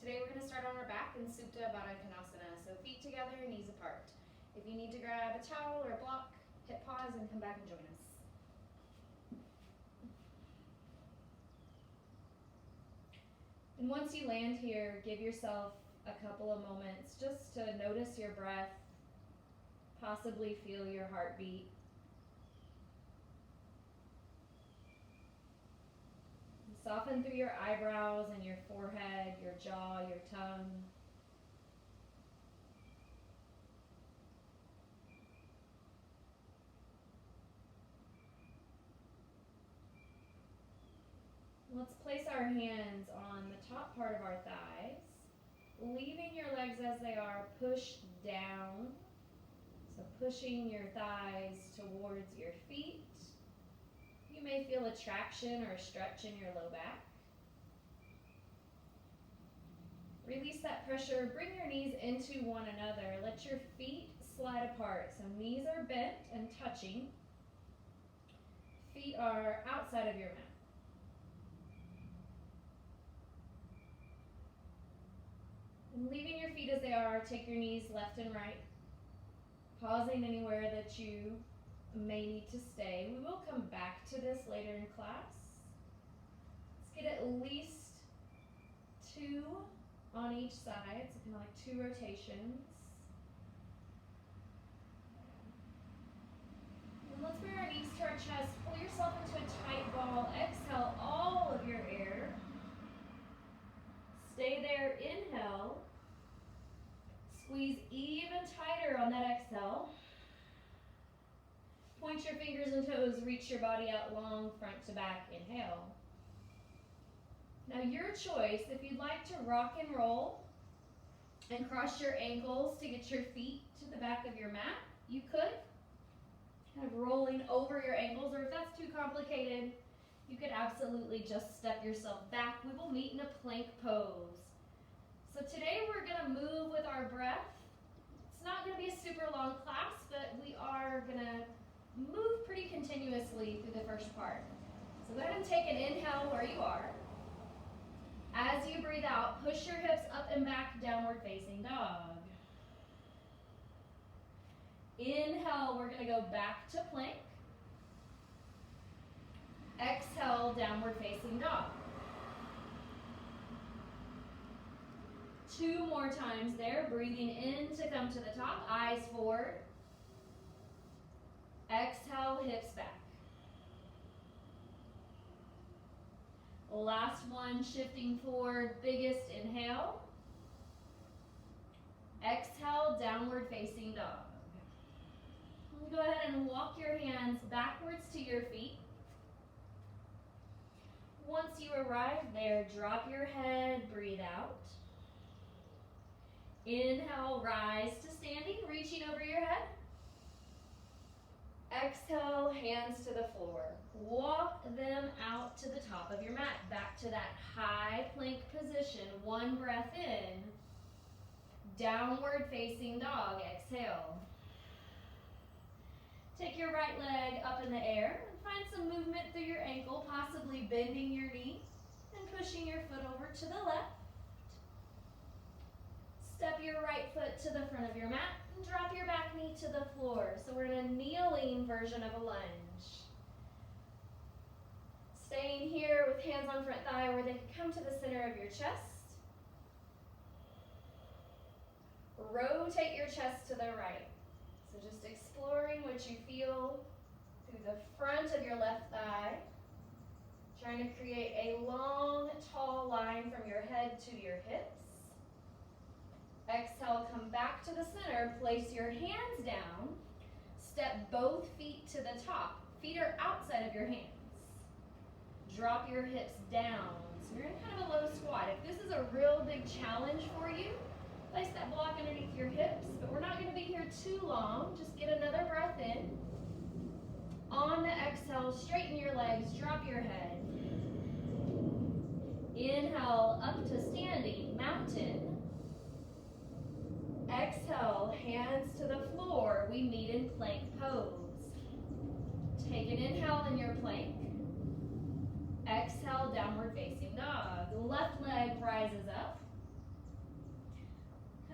Today we're going to start on our back in Supta Baddha Konasana, so feet together, knees apart. If you need to grab a towel or a block, hit pause and come back and join us. And once you land here, give yourself a couple of moments just to notice your breath, possibly feel your heartbeat. Soften through your eyebrows and your forehead, your jaw, your tongue. Let's place our hands on the top part of our thighs, leaving your legs as they are, push down. So pushing your thighs towards your feet. You may feel a traction or a stretch in your low back. Release that pressure, bring your knees into one another. Let your feet slide apart. So knees are bent and touching. Feet are outside of your mat. And leaving your feet as they are, take your knees left and right. Pausing anywhere that you may need to stay. We will come back to this later in class. Let's get at least 2 on each side, so kind of like 2 rotations. And let's bring our knees to our chest. Pull yourself into a tight ball. Exhale all of your air. Stay there. Inhale. Squeeze even tighter on that exhale. Point your fingers and toes, reach your body out long, front to back, inhale. Now your choice, if you'd like to rock and roll and cross your ankles to get your feet to the back of your mat, you could. Kind of rolling over your ankles, or if that's too complicated, you could absolutely just step yourself back. We will meet in a plank pose. So today we're going to move with our breath. It's not going to be a super long class, but we are going to move pretty continuously through the first part. So go ahead and take an inhale where you are. As you breathe out, push your hips up and back, downward facing dog. Inhale, we're going to go back to plank. Exhale, downward facing dog. 2 more times there, breathing in to come to the top, eyes forward. Exhale, hips back. Last one, shifting forward, biggest inhale. Exhale, downward facing dog. Go ahead and walk your hands backwards to your feet. Once you arrive there, drop your head, breathe out. Inhale, rise to standing, reaching over your head. Exhale, hands to the floor. Walk them out to the top of your mat, back to that high plank position. 1 breath in, downward facing dog, exhale. Take your right leg up in the air and find some movement through your ankle, possibly bending your knee and pushing your foot over to the left. Step your right foot to the front of your mat and drop your back knee to the floor. So we're in a kneeling version of a lunge. Staying here with hands on front thigh where they come to the center of your chest. Rotate your chest to the right. So just exploring what you feel through the front of your left thigh. Trying to create a long, tall line from your head to your hips. Exhale, come back to the center, place your hands down, step both feet to the top. Feet are outside of your hands. Drop your hips down. So you're in kind of a low squat. If this is a real big challenge for you, place that block underneath your hips, but we're not going to be here too long. Just get another breath in. On the exhale, straighten your legs, drop your head. Inhale, up to standing, mountain. Exhale, hands to the floor. We meet in plank pose. Take an inhale in your plank. Exhale, downward facing dog. Left leg rises up.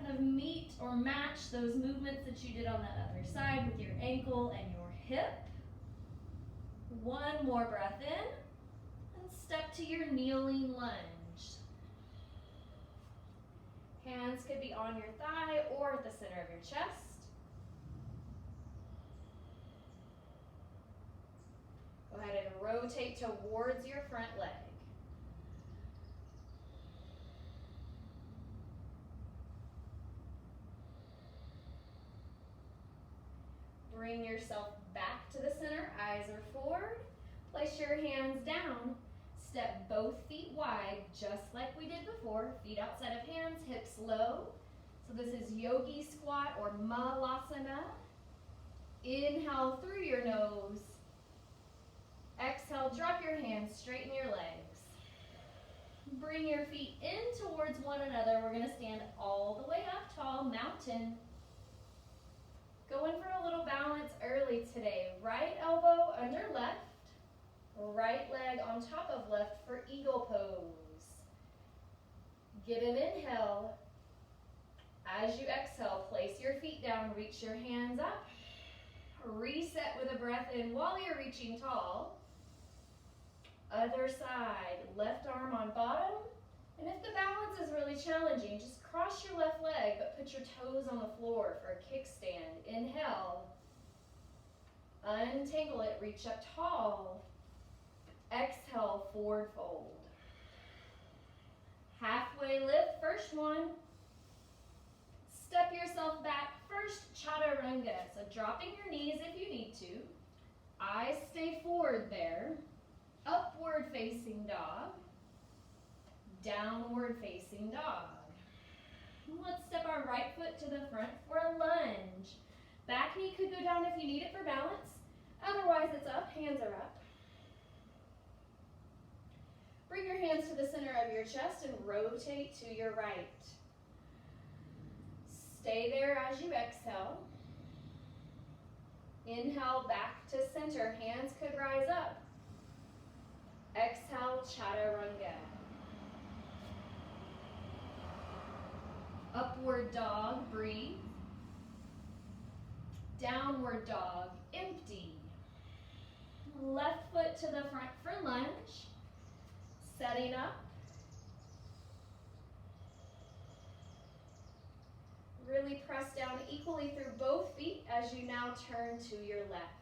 kind of meet or match those movements that you did on the other side with your ankle and your hip. One more breath in, and step to your kneeling lunge. Hands could be on your thigh or at the center of your chest. Go ahead and rotate towards your front leg. Bring yourself back to the center, eyes are forward. Place your hands down. Step both feet wide, just like we did before. Feet outside of hands, hips low. So this is yogi squat or malasana. Inhale through your nose. Exhale, drop your hands, straighten your legs. Bring your feet in towards one another. We're gonna stand all the way up tall, mountain. Going for a little balance early today. Right elbow under left. Right leg on top of left for eagle pose. Get an inhale. As you exhale, place your feet down, reach your hands up. Reset with a breath in while you're reaching tall. Other side, left arm on bottom. And if the balance is really challenging, just cross your left leg, but put your toes on the floor for a kickstand. Inhale. Untangle it, reach up tall. Exhale, forward fold. Halfway lift, first one. Step yourself back, first chaturanga. So dropping your knees if you need to. Eyes stay forward there. Upward facing dog. Downward facing dog. Let's step our right foot to the front for a lunge. Back knee could go down if you need it for balance. Otherwise it's up, hands are up. Bring your hands to the center of your chest and rotate to your right. Stay there as you exhale. Inhale back to center, hands could rise up. Exhale, chaturanga. Upward dog, breathe. Downward dog, empty. Left foot to the front for lunge. Setting up. Really press down equally through both feet as you now turn to your left.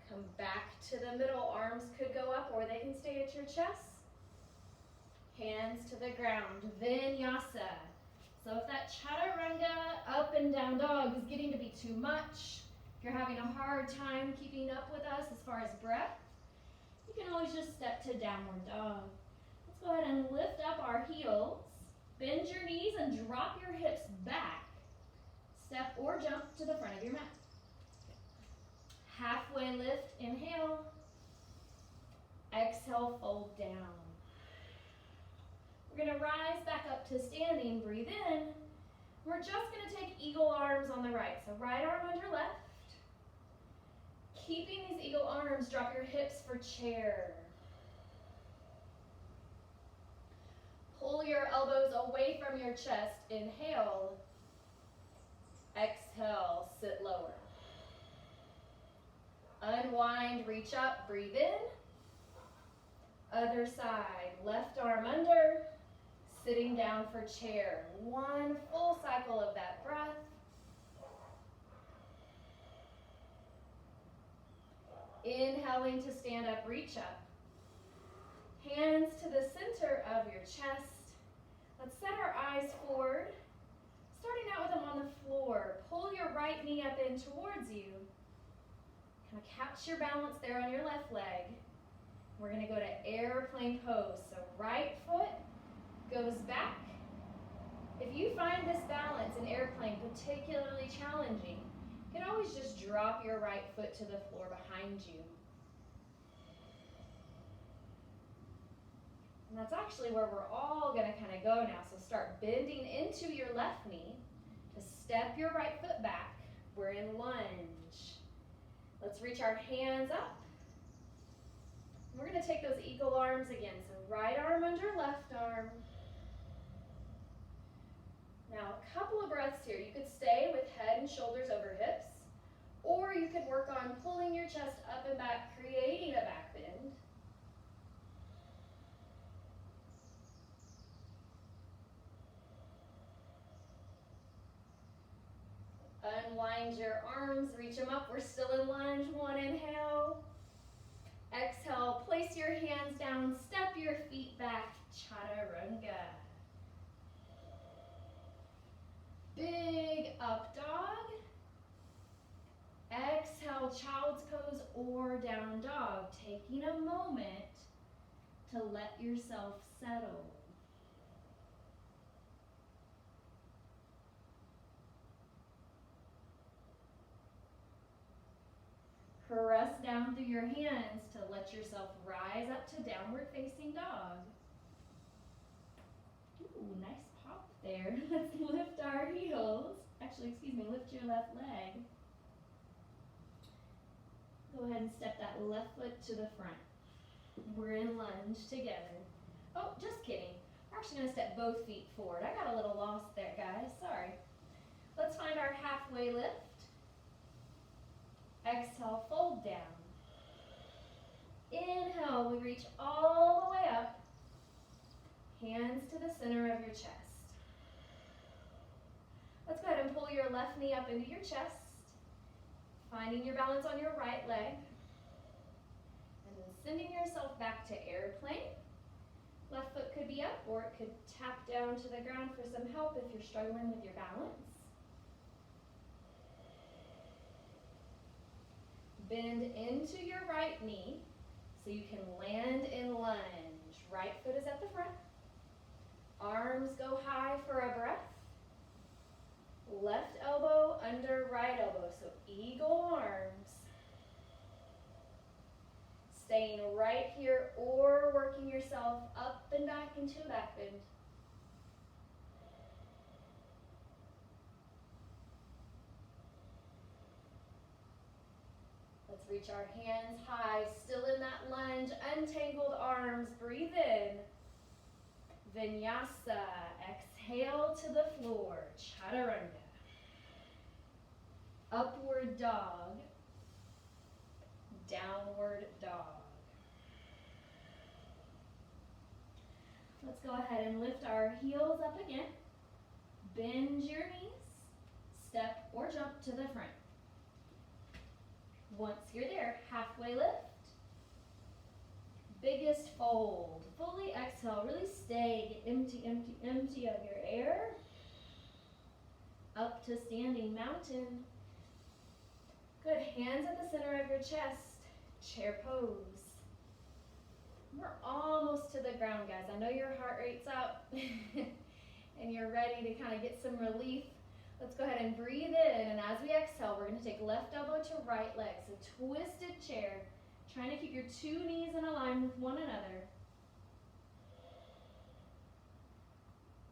Come back to the middle. Arms could go up or they can stay at your chest. Hands to the ground. Vinyasa. So if that chaturanga up and down dog is getting to be too much, if you're having a hard time keeping up with us as far as breath, you can always just step to downward dog. Let's go ahead and lift up our heels. Bend your knees and drop your hips back. Step or jump to the front of your mat. Halfway lift, inhale. Exhale, fold down. We're gonna rise back up to standing, breathe in. We're just gonna take eagle arms on the right. So right arm under left. Keeping these eagle arms, drop your hips for chair. Pull your elbows away from your chest, inhale. Exhale, sit lower. Unwind, reach up, breathe in. Other side, left arm under, sitting down for chair. One full cycle of that breath. Inhaling to stand up, reach up. Hands to the center of your chest. Let's set our eyes forward. Starting out with them on the floor. Pull your right knee up in towards you. Kind of catch your balance there on your left leg. We're going to go to airplane pose. So right foot goes back. If you find this balance in airplane particularly challenging, you can always just drop your right foot to the floor behind you. And that's actually where we're all going to kind of go now. So start bending into your left knee to step your right foot back. We're in lunge. Let's reach our hands up. We're going to take those eagle arms again. So right arm under left arm. Now a couple of breaths here. You could stay with head and shoulders over hips, or you could work on pulling your chest up and back, creating a back bend. Unwind your arms, reach them up. We're still in lunge. One, inhale. Exhale, place your hands down, step your feet back, chaturanga. Big up dog. Exhale, child's pose or down dog. Taking a moment to let yourself settle. Press down through your hands to let yourself rise up to downward facing dog. Ooh, nice pop there. Let's lift our heels. Actually, excuse me, lift your left leg. Go ahead and step that left foot to the front. We're in lunge together. Oh, just kidding. We're actually going to step both feet forward. I got a little lost there, guys. Sorry. Let's find our halfway lift. Exhale, fold down. Inhale, we reach all the way up. Hands to the center of your chest. Let's go ahead and pull your left knee up into your chest. Finding your balance on your right leg. And then sending yourself back to airplane. Left foot could be up or it could tap down to the ground for some help if you're struggling with your balance. Bend into your right knee so you can land in lunge. Right foot is at the front. Arms go high for a breath. Left elbow under right elbow, so eagle arms. Staying right here or working yourself up and back into a back bend. Let's reach our hands high, still in that lunge, untangled arms, breathe in. Vinyasa, exhale to the floor, chaturanga. Upward dog, downward dog. Let's go ahead and lift our heels up again. Bend your knees, step or jump to the front. Once you're there, halfway lift. Biggest fold. Fully exhale, really stay, get empty, empty, empty of your air. Up to standing mountain. Good, hands at the center of your chest, chair pose. We're almost to the ground, guys. I know your heart rate's up and you're ready to kind of get some relief. Let's go ahead and breathe in, and as we exhale, we're going to take left elbow to right leg. So twisted chair, trying to keep your two knees in a line with one another.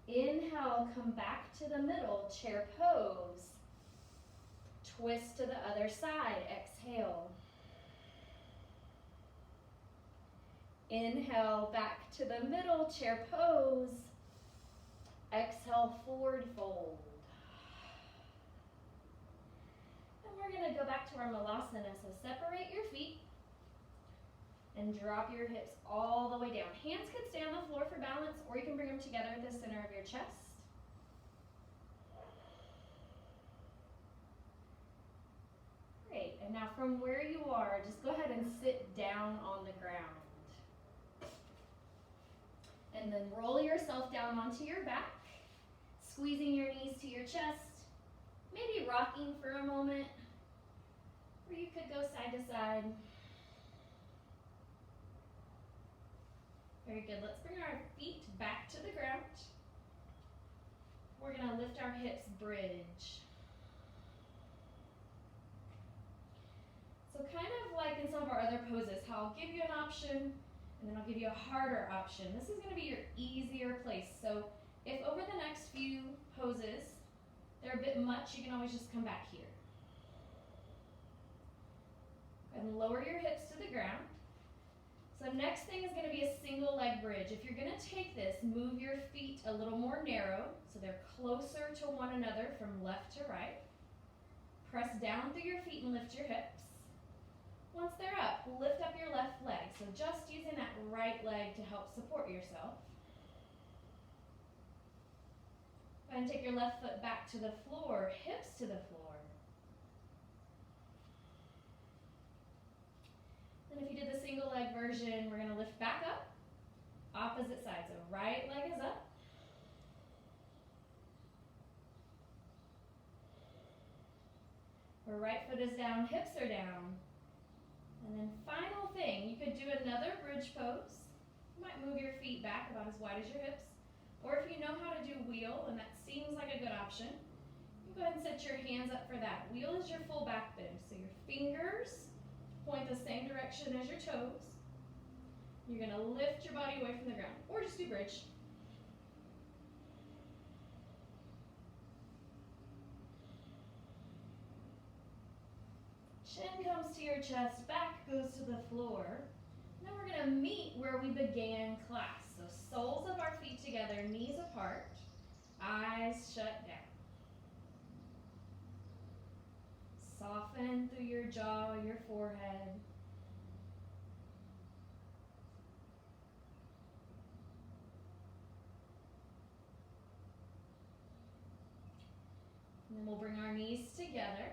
Inhale, come back to the middle, chair pose. Twist to the other side, exhale. Inhale, back to the middle, chair pose. Exhale, forward fold. And we're going to go back to our malasana. So separate your feet and drop your hips all the way down. Hands can stay on the floor for balance, or you can bring them together at the center of your chest. Great, and now from where you are, just go ahead and sit down on the ground. And then roll yourself down onto your back, squeezing your knees to your chest, maybe rocking for a moment, or you could go side to side. Very good. Let's bring our feet back to the ground. We're going to lift our hips, bridge. So kind of like in some of our other poses, how I'll give you an option and then I'll give you a harder option. This is going to be your easier place. So if over the next few poses they're a bit much, you can always just come back here. And lower your hips to the ground. So the next thing is going to be a single leg bridge. If you're going to take this, move your feet a little more narrow so they're closer to one another from left to right. Press down through your feet and lift your hips. Once they're up, lift up your left leg. So just using that right leg to help support yourself. Go ahead and take your left foot back to the floor, hips to the floor. Then if you did the single leg version, we're going to lift back up, opposite side. So right leg is up. Or right foot is down, hips are down. And then final thing, you could do another bridge pose. You might move your feet back about as wide as your hips. Or if you know how to do wheel, and that seems like a good option, you go ahead and set your hands up for that. Wheel is your full back bend. So your fingers point the same direction as your toes. You're going to lift your body away from the ground. Or just do bridge. Chin comes to your chest, back goes to the floor. Now we're going to meet where we began class. So soles of our feet together, knees apart, eyes shut down. Soften through your jaw, your forehead. And then we'll bring our knees together.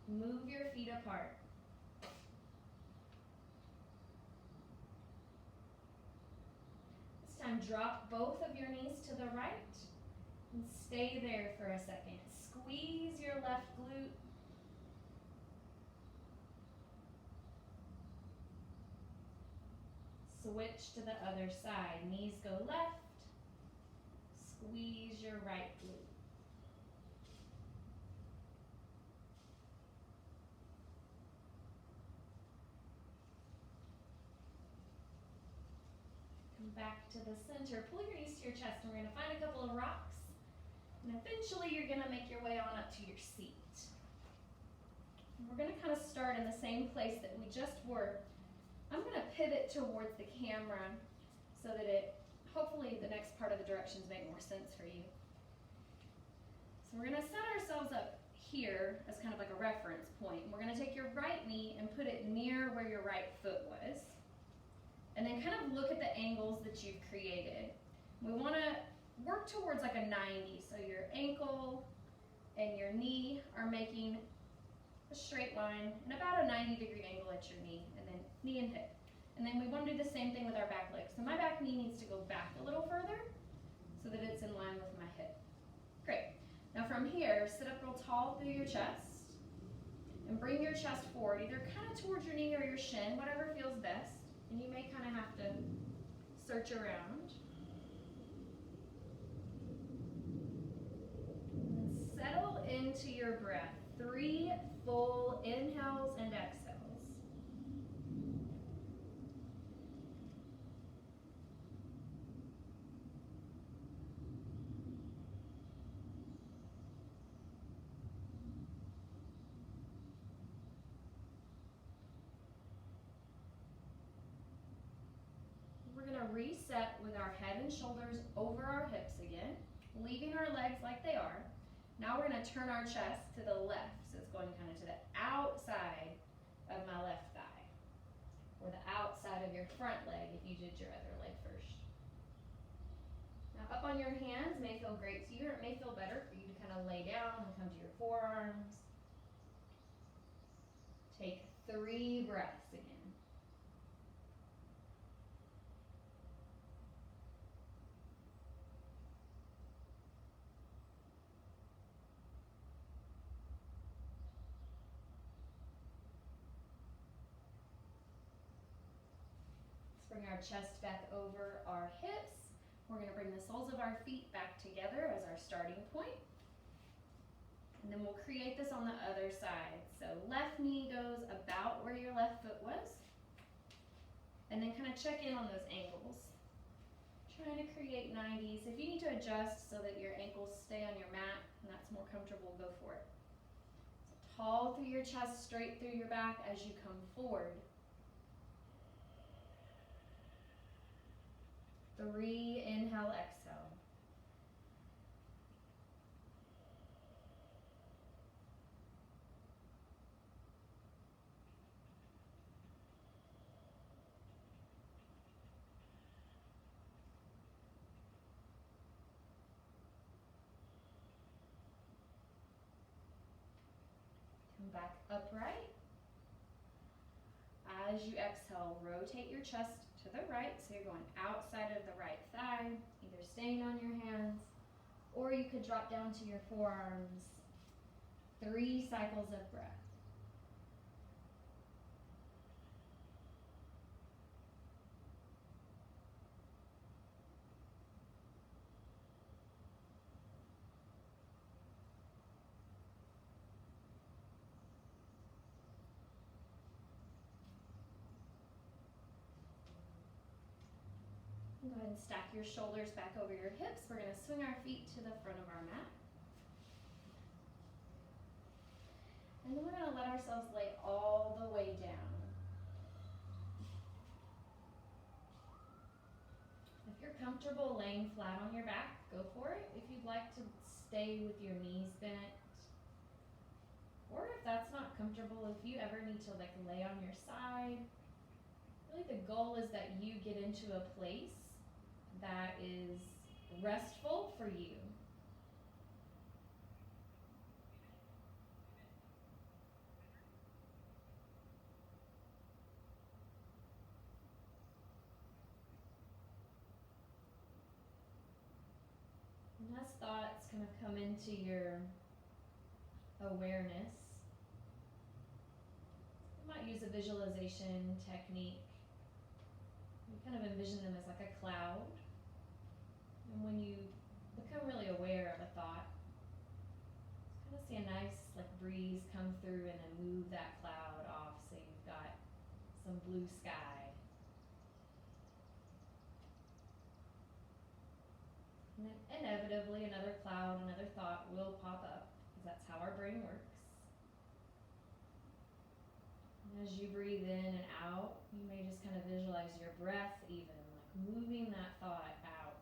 Move your feet apart. This time, drop both of your knees to the right and stay there for a second. Squeeze your left glute. Switch to the other side. Knees go left. Squeeze your right glute. Come back to the center. Pull your knees to your chest, and we're going to find a couple of rocks. And eventually you're going to make your way on up to your seat. And we're going to kind of start in the same place that we just were. I'm going to pivot towards the camera so that hopefully the next part of the directions make more sense for you. So we're going to set ourselves up here as kind of like a reference point. We're going to take your right knee and put it near where your right foot was. And then kind of look at the angles that you've created. We want to work towards like a 90. So your ankle and your knee are making a straight line and about a 90-degree angle at your knee, and then knee and hip. And then we want to do the same thing with our back leg. So my back knee needs to go back a little further so that it's in line with my hip. Great. Now from here, sit up real tall through your chest and bring your chest forward, either kind of towards your knee or your shin, whatever feels best. And you may kind of have to search around. And then settle into your breath. 3 full inhales and exhales. We're going to reset with our head and shoulders over our hips again, leaving our legs like they are. Now we're going to turn our chest to the left, so it's going kind of to the outside of my left thigh, or the outside of your front leg if you did your other leg first. Now up on your hands may feel great to you, or it may feel better for you to kind of lay down and come to your forearms. Take 3 breaths again. Bring our chest back over our hips. We're going to bring the soles of our feet back together as our starting point. And then we'll create this on the other side. So left knee goes about where your left foot was. And then kind of check in on those ankles. Trying to create 90s. If you need to adjust so that your ankles stay on your mat and that's more comfortable, go for it. So tall through your chest, straight through your back as you come forward. 3, inhale, exhale. Come back upright. As you exhale, rotate your chest to the right, so you're going outside of the right thigh, either staying on your hands, or you could drop down to your forearms. 3 cycles of breath. Go ahead and stack your shoulders back over your hips. We're going to swing our feet to the front of our mat. And then we're going to let ourselves lay all the way down. If you're comfortable laying flat on your back, go for it. If you'd like to stay with your knees bent, or if that's not comfortable, if you ever need to like lay on your side, really the goal is that you get into a place that is restful for you. And as thoughts kind of come into your awareness, you might use a visualization technique. You kind of envision them as like a cloud. And when you become really aware of a thought, kind of see a nice like breeze come through and then move that cloud off, so you've got some blue sky. And then inevitably another cloud, another thought will pop up, because that's how our brain works. And as you breathe in and out, you may just kind of visualize your breath even, like moving that thought out.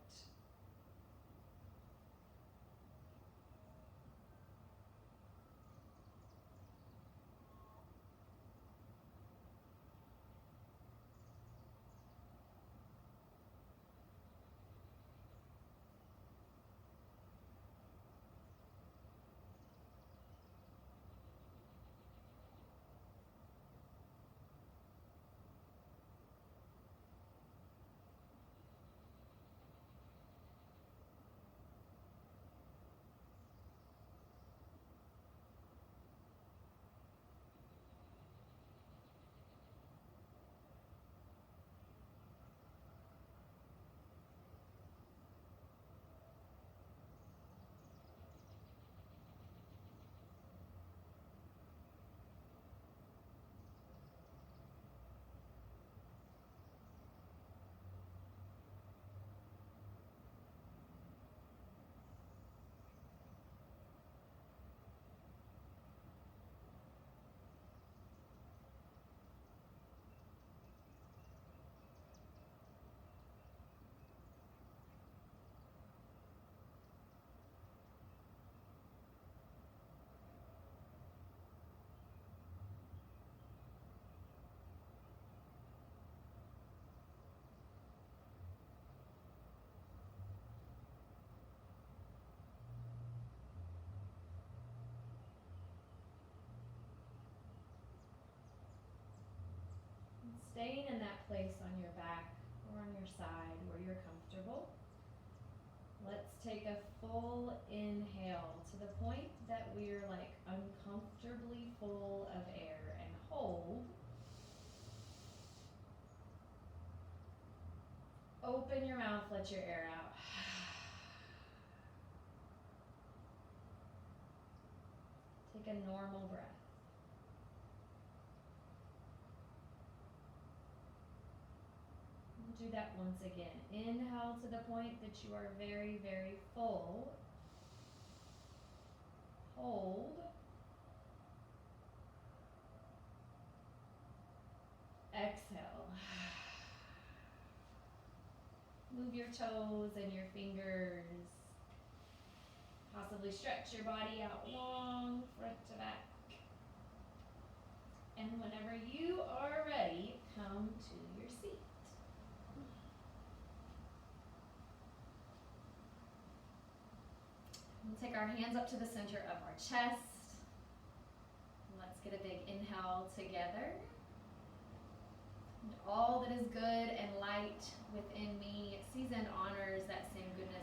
Staying in that place on your back or on your side where you're comfortable. Let's take a full inhale to the point that we're like uncomfortably full of air, and hold. Open your mouth, let your air out. Take a normal breath. Do that once again. Inhale to the point that you are very, very full. Hold. Exhale. move your toes and your fingers. Possibly stretch your body out long, front to back. And whenever you are ready, come to your seat. We'll take our hands up to the center of our chest. Let's get a big inhale together. And all that is good and light within me sees and honors that same goodness